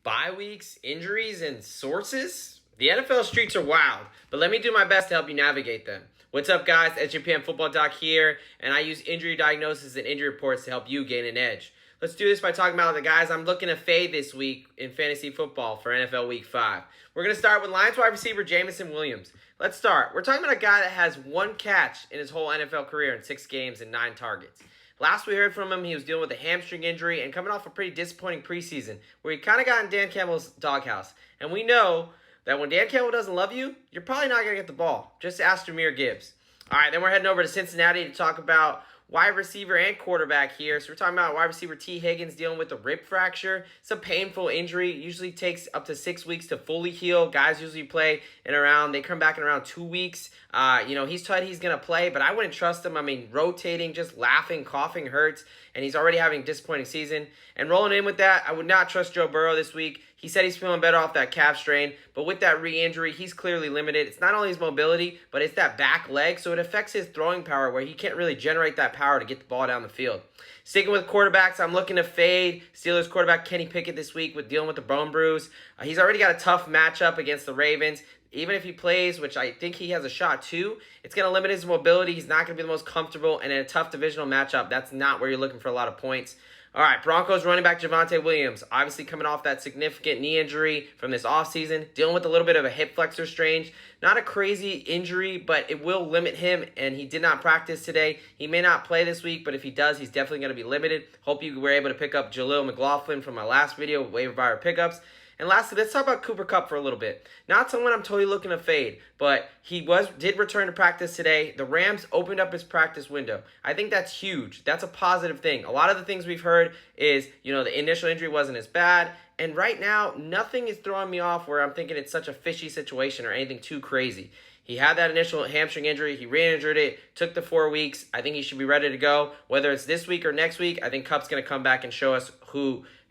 Bye weeks, injuries, and sources? The NFL streets are wild, but let me do my best to help you navigate them. What's up, guys? SGPN Football Doc here, and I use injury diagnosis and injury reports to help you gain an edge. Let's do this by talking about the guys I'm looking to fade this week in fantasy football for NFL Week 5. We're going to start with Lions wide receiver Jameson Williams. Let's start. We're talking about a guy that has one catch in his whole NFL career in 6 games and 9 targets. Last we heard from him, he was dealing with a hamstring injury and coming off a pretty disappointing preseason where he kind of got in Dan Campbell's doghouse. And we know that when Dan Campbell doesn't love you, you're probably not going to get the ball. Just ask Jahmyr Gibbs. All right, then we're heading over to Cincinnati to talk about wide receiver and quarterback here. So we're talking about wide receiver T. Higgins dealing with a rib fracture. It's a painful injury. It usually takes up to 6 weeks to fully heal. Guys usually play they come back in around 2 weeks. He's told he's going to play, but I wouldn't trust him. I mean, rotating, just laughing, coughing hurts, and he's already having a disappointing season. And rolling in with that, I would not trust Joe Burrow this week. He said he's feeling better off that calf strain, but with that re-injury, he's clearly limited. It's not only his mobility, but it's that back leg, so it affects his throwing power where he can't really generate that power to get the ball down the field. Sticking with quarterbacks, I'm looking to fade Steelers quarterback Kenny Pickett this week with dealing with the bone bruise. He's already got a tough matchup against the Ravens. Even if he plays, which I think he has a shot to, it's going to limit his mobility. He's not going to be the most comfortable, and in a tough divisional matchup, that's not where you're looking for a lot of points. All right, Broncos running back Javonte Williams, obviously coming off that significant knee injury from this offseason, dealing with a little bit of a hip flexor strain. Not a crazy injury, but it will limit him, and he did not practice today. He may not play this week, but if he does, he's definitely going to be limited. Hope you were able to pick up Jaleel McLaughlin from my last video, waiver wire pickups. And lastly, let's talk about Cooper Kupp for a little bit. Not someone I'm totally looking to fade, but he did return to practice today. The Rams opened up his practice window. I think that's huge. That's a positive thing. A lot of the things we've heard is, the initial injury wasn't as bad. And right now, nothing is throwing me off where I'm thinking it's such a fishy situation or anything too crazy. He had that initial hamstring injury. He re-injured it, took the 4 weeks. I think he should be ready to go. Whether it's this week or next week, I think Kupp's going to come back and show us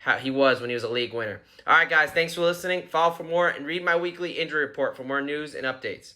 how he was when he was a league winner. All right, guys, thanks for listening. Follow for more and read my weekly injury report for more news and updates.